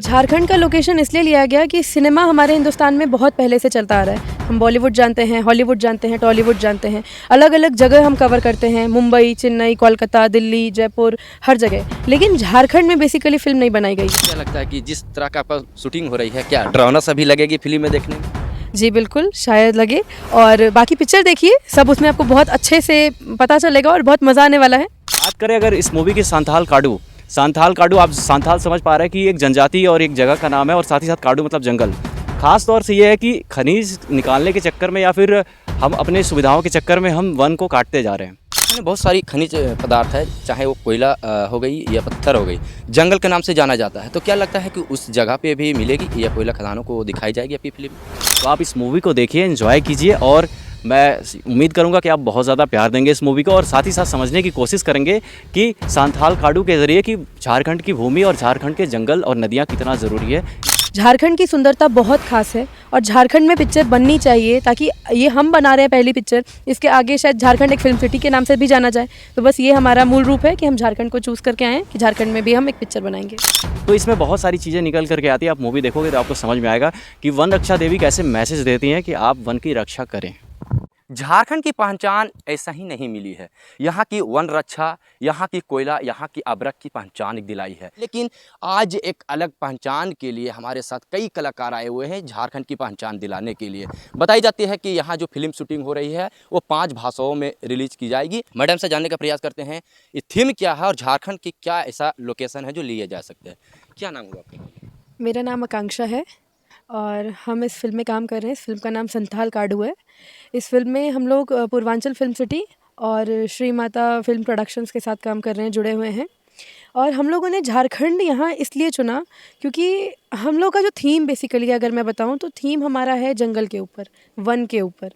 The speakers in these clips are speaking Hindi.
झारखंड का लोकेशन इसलिए लिया गया कि सिनेमा हमारे हिंदुस्तान में बहुत पहले से चलता आ रहा है। हम बॉलीवुड जानते हैं, हॉलीवुड जानते हैं, टॉलीवुड जानते हैं। अलग-अलग जगह हम कवर करते हैं, मुंबई, चेन्नई, कोलकाता, दिल्ली, जयपुर, हर जगह। लेकिन झारखंड में बेसिकली फ़िल्म नहीं बनाई गई। क्या लगता है कि जिस तरह का आपका शूटिंग हो रही है, क्या डरावना सा भी लगेगी फिल्म में देखने में? जी बिल्कुल, शायद लगे। और बाकी पिक्चर देखिए, सब उसमें आपको बहुत अच्छे से पता चलेगा और बहुत मज़ा आने वाला है। बात करें अगर इस मूवी की सांथाल काडू आप सांथाल समझ पा रहे हैं कि एक जनजाति और एक जगह का नाम है और साथ ही साथ काडू मतलब जंगल। खास तौर से ये है कि खनिज निकालने के चक्कर में या फिर हम अपने सुविधाओं के चक्कर में हम वन को काटते जा रहे हैं। में बहुत सारी खनिज पदार्थ है, चाहे वो कोयला हो गई या पत्थर हो गई, जंगल के नाम से जाना जाता है। तो क्या लगता है कि उस जगह पे भी मिलेगी या कोयला खदानों को दिखाई जाएगी आपकी फिल्म में? तो आप इस मूवी को देखिए, एंजॉय कीजिए और मैं उम्मीद करूंगा कि आप बहुत ज़्यादा प्यार देंगे इस मूवी को और साथ ही साथ समझने की कोशिश करेंगे कि सांथाल काडू के ज़रिए कि झारखंड की भूमि और झारखंड के जंगल और नदियाँ कितना ज़रूरी है। झारखंड की सुंदरता बहुत खास है और झारखंड में पिक्चर बननी चाहिए ताकि ये हम बना रहे हैं पहली पिक्चर, इसके आगे शायद झारखंड एक फिल्म सिटी के नाम से भी जाना जाए। तो बस ये हमारा मूल रूप है कि हम झारखंड को चूज़ करके आए हैं कि झारखंड में भी हम एक पिक्चर बनाएंगे। तो इसमें बहुत सारी चीज़ें निकल करके आती है। आप मूवी देखोगे तो आपको समझ में आएगा कि वन रक्षा देवी कैसे मैसेज देती हैं कि आप वन की रक्षा करें। झारखंड की पहचान ऐसा ही नहीं मिली है। यहाँ की वन रक्षा, यहाँ की कोयला, यहाँ की अबरख की पहचान एक दिलाई है। लेकिन आज एक अलग पहचान के लिए हमारे साथ कई कलाकार आए हुए हैं झारखंड की पहचान दिलाने के लिए। बताई जाती है कि यहाँ जो फिल्म शूटिंग हो रही है वो 5 भाषाओं में रिलीज की जाएगी। मैडम से जानने का प्रयास करते हैं ये थीम क्या है और झारखंड की क्या ऐसा लोकेशन है जो लिए जा सकते हैं। क्या नाम हुआ आपका? मेरा नाम आकांक्षा है और हम इस फिल्म में काम कर रहे हैं। इस फिल्म का नाम संथाल काडू है। इस फिल्म में हम लोग पूर्वांचल फिल्म सिटी और श्री माता फिल्म प्रोडक्शंस के साथ काम कर रहे हैं, जुड़े हुए हैं। और हम लोगों ने झारखंड यहाँ इसलिए चुना क्योंकि हम लोग का जो थीम बेसिकली अगर मैं बताऊँ तो थीम हमारा है जंगल के ऊपर, वन के ऊपर।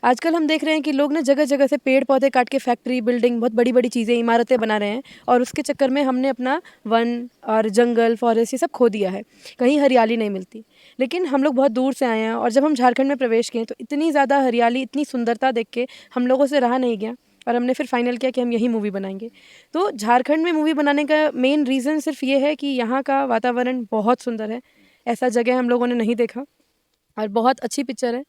आजकल हम देख रहे हैं कि लोग ना जगह जगह से पेड़ पौधे काट के फैक्ट्री, बिल्डिंग, बहुत बड़ी बड़ी चीज़ें, इमारतें बना रहे हैं और उसके चक्कर में हमने अपना वन और जंगल, फॉरेस्ट ये सब खो दिया है। कहीं हरियाली नहीं मिलती। लेकिन हम लोग बहुत दूर से आए हैं और जब हम झारखंड में प्रवेश किए तो इतनी ज़्यादा हरियाली, इतनी सुंदरता देख के हम लोगों से रहा नहीं गया और हमने फिर फाइनल किया कि हम यही मूवी बनाएंगे। तो झारखंड में मूवी बनाने का मेन रीज़न सिर्फ ये है कि यहाँ का वातावरण बहुत सुंदर है। ऐसा जगह हम लोगों ने नहीं देखा और बहुत अच्छी पिक्चर है।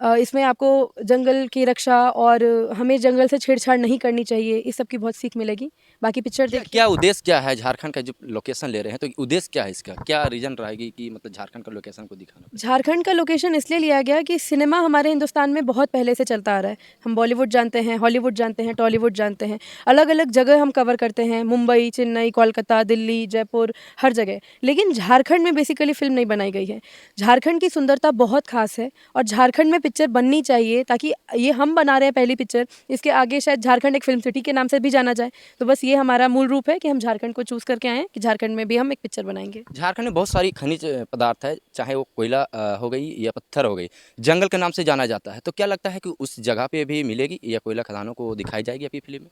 इसमें आपको जंगल की रक्षा और हमें जंगल से छेड़छाड़ नहीं करनी चाहिए, इस सब की बहुत सीख मिलेगी। बाकी पिक्चर क्या देखिए। क्या उद्देश्य क्या है झारखंड का जो लोकेशन ले रहे हैं, तो उद्देश्य क्या है इसका? क्या रीजन रहेगी कि मतलब झारखंड का लोकेशन को दिखाना? झारखंड का लोकेशन इसलिए लिया गया कि सिनेमा हमारे हिंदुस्तान में बहुत पहले से चलता आ रहा है। हम बॉलीवुड जानते हैं, हॉलीवुड जानते हैं, टॉलीवुड जानते हैं। अलग-अलग जगह हम कवर करते हैं, मुंबई, चेन्नई, कोलकाता, दिल्ली, जयपुर, हर जगह। लेकिन झारखंड में बेसिकली फ़िल्म नहीं बनाई गई है। झारखंड की सुंदरता बहुत खास है और झारखंड में पिक्चर बननी चाहिए ताकि ये हम बना रहे हैं पहली पिक्चर, इसके आगे शायद झारखंड एक फिल्म सिटी के नाम से भी जाना जाए। तो बस ये हमारा मूल रूप है कि हम झारखंड को चूज़ करके आए हैं कि झारखंड में भी हम एक पिक्चर बनाएंगे। झारखंड में बहुत सारी खनिज पदार्थ है, चाहे वो कोयला हो गई या पत्थर हो गई, जंगल के नाम से जाना जाता है। तो क्या लगता है कि उस जगह पे भी मिलेगी या कोयला खदानों को दिखाई जाएगी आपकी फिल्म में?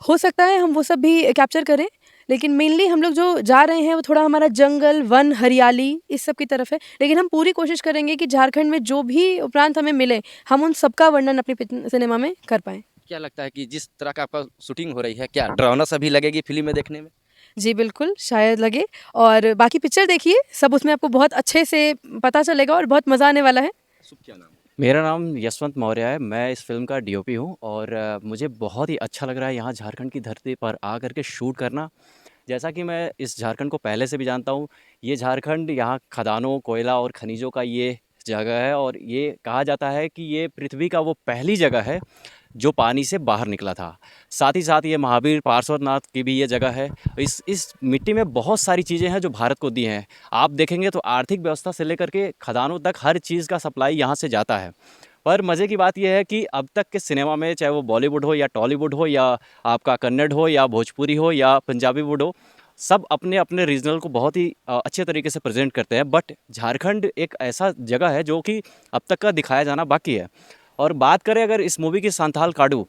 हो सकता है हम वो सब भी कैप्चर करें, लेकिन मेनली हम लोग जो जा रहे हैं वो थोड़ा हमारा जंगल, वन, हरियाली इस सब की तरफ है। लेकिन हम पूरी कोशिश करेंगे कि झारखंड में जो भी उपरांत हमें मिले, हम उन सबका वर्णन अपनी सिनेमा में कर पाएँ। क्या लगता है कि जिस तरह का आपका शूटिंग हो रही है, क्या डरावना सा भी लगेगी फिल्म में देखने में? जी बिल्कुल, शायद लगे। और बाकी पिक्चर देखिए, सब उसमें आपको बहुत अच्छे से पता चलेगा और बहुत मज़ा आने वाला है। शुभ क्या नाम है? मेरा नाम यशवंत मौर्य है। मैं इस फ़िल्म का डीओपी हूँ और मुझे बहुत ही अच्छा लग रहा है यहाँ झारखंड की धरती पर आ कर के शूट करना। जैसा कि मैं इस झारखंड को पहले से भी जानता हूँ, ये झारखंड यहाँ खदानों, कोयला और खनिजों का ये जगह है और ये कहा जाता है कि ये पृथ्वी का वो पहली जगह है जो पानी से बाहर निकला था। साथ ही साथ ये महावीर पार्श्वनाथ की भी ये जगह है। इस मिट्टी में बहुत सारी चीज़ें हैं जो भारत को दी हैं। आप देखेंगे तो आर्थिक व्यवस्था से लेकर के खदानों तक हर चीज़ का सप्लाई यहाँ से जाता है। पर मज़े की बात यह है कि अब तक के सिनेमा में चाहे वो बॉलीवुड हो या टॉलीवुड हो या आपका कन्नड़ हो या भोजपुरी हो या पंजाबी वुड हो, सब अपने अपने रीजनल को बहुत ही अच्छे तरीके से प्रेजेंट करते हैं। बट झारखंड एक ऐसा जगह है जो कि अब तक का दिखाया जाना बाकी है। और बात करें अगर इस मूवी की सांथाल काडू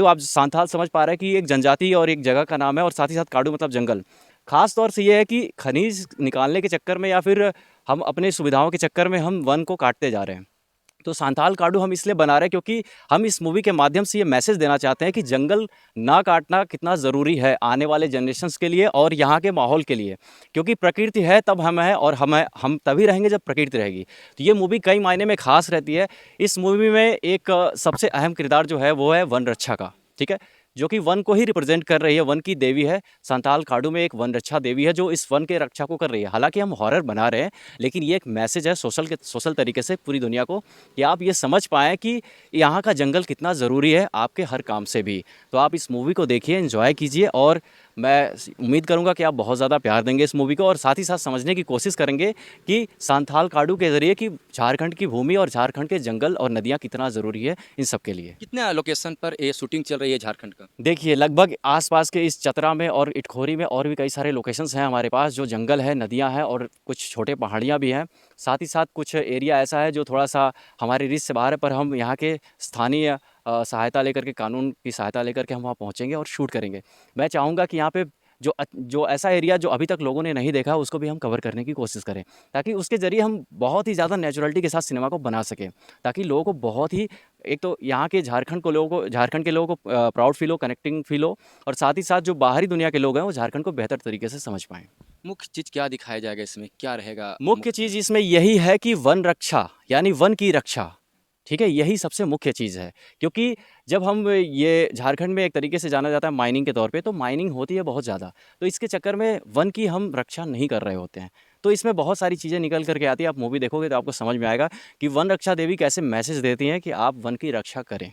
आप सांथाल समझ पा रहे हैं कि एक जनजाति और एक जगह का नाम है और साथ ही साथ काडू मतलब जंगल। खास तौर से ये है कि खनिज निकालने के चक्कर में या फिर हम अपने सुविधाओं के चक्कर में हम वन को काटते जा रहे हैं। तो सांताल काडू हम इसलिए बना रहे हैं क्योंकि हम इस मूवी के माध्यम से ये मैसेज देना चाहते हैं कि जंगल ना काटना कितना ज़रूरी है आने वाले जनरेशन्स के लिए और यहाँ के माहौल के लिए, क्योंकि प्रकृति है तब हम हैं और हम तभी रहेंगे जब प्रकृति रहेगी। तो ये मूवी कई मायने में ख़ास रहती है। इस मूवी में एक सबसे अहम किरदार जो है वो है वन रक्षा का, ठीक है, जो कि वन को ही रिप्रेजेंट कर रही है। वन की देवी है, सांताल काडू में एक वन रक्षा देवी है जो इस वन के रक्षा को कर रही है। हालांकि हम हॉरर बना रहे हैं, लेकिन ये एक मैसेज है सोशल तरीके से पूरी दुनिया को, कि आप ये समझ पाएँ कि यहाँ का जंगल कितना ज़रूरी है आपके हर काम से भी। तो आप इस मूवी को देखिए, एंजॉय कीजिए, और मैं उम्मीद करूँगा कि आप बहुत ज़्यादा प्यार देंगे इस मूवी को, और साथ ही साथ समझने की कोशिश करेंगे कि सांताल काडू के ज़रिए कि झारखंड की भूमि और झारखंड के जंगल और नदियाँ कितना ज़रूरी है इन सब के लिए। कितने लोकेशन पर ये शूटिंग चल रही है झारखंड का? देखिए, लगभग आसपास के इस चतरा में और इटखोरी में और भी कई सारे लोकेशंस हैं हमारे पास, जो जंगल है, नदियाँ हैं और कुछ छोटे पहाड़ियाँ भी हैं। साथ ही साथ कुछ एरिया ऐसा है जो थोड़ा-सा हमारी रीच से बाहर है, पर हम यहाँ के स्थानीय सहायता लेकर के, कानून की सहायता लेकर के हम वहाँ पहुँचेंगे और शूट करेंगे। मैं चाहूँगा कि यहाँ पे जो ऐसा एरिया जो अभी तक लोगों ने नहीं देखा, उसको भी हम कवर करने की कोशिश करें, ताकि उसके ज़रिए हम बहुत ही ज़्यादा नेचुरलिटी के साथ सिनेमा को बना सकें, ताकि लोगों को बहुत ही, एक तो यहाँ के झारखंड के लोगों को प्राउड फील हो, कनेक्टिंग फील हो, और साथ ही साथ जो बाहरी दुनिया के लोग हैं वो झारखंड को बेहतर तरीके से समझ पाएँ। मुख्य चीज़ क्या दिखाया जाएगा इसमें? क्या रहेगा मुख्य चीज़ इसमें यही है कि वन रक्षा, यानी वन की रक्षा, ठीक है? यही सबसे मुख्य चीज़ है, क्योंकि जब हम ये झारखंड में एक तरीके से जाना जाता है माइनिंग के तौर पे, तो माइनिंग होती है बहुत ज़्यादा, तो इसके चक्कर में वन की हम रक्षा नहीं कर रहे होते हैं। तो इसमें बहुत सारी चीज़ें निकल कर के आती है, आप मूवी देखोगे तो आपको समझ में आएगा कि वन रक्षा देवी कैसे मैसेज देती हैं कि आप वन की रक्षा करें।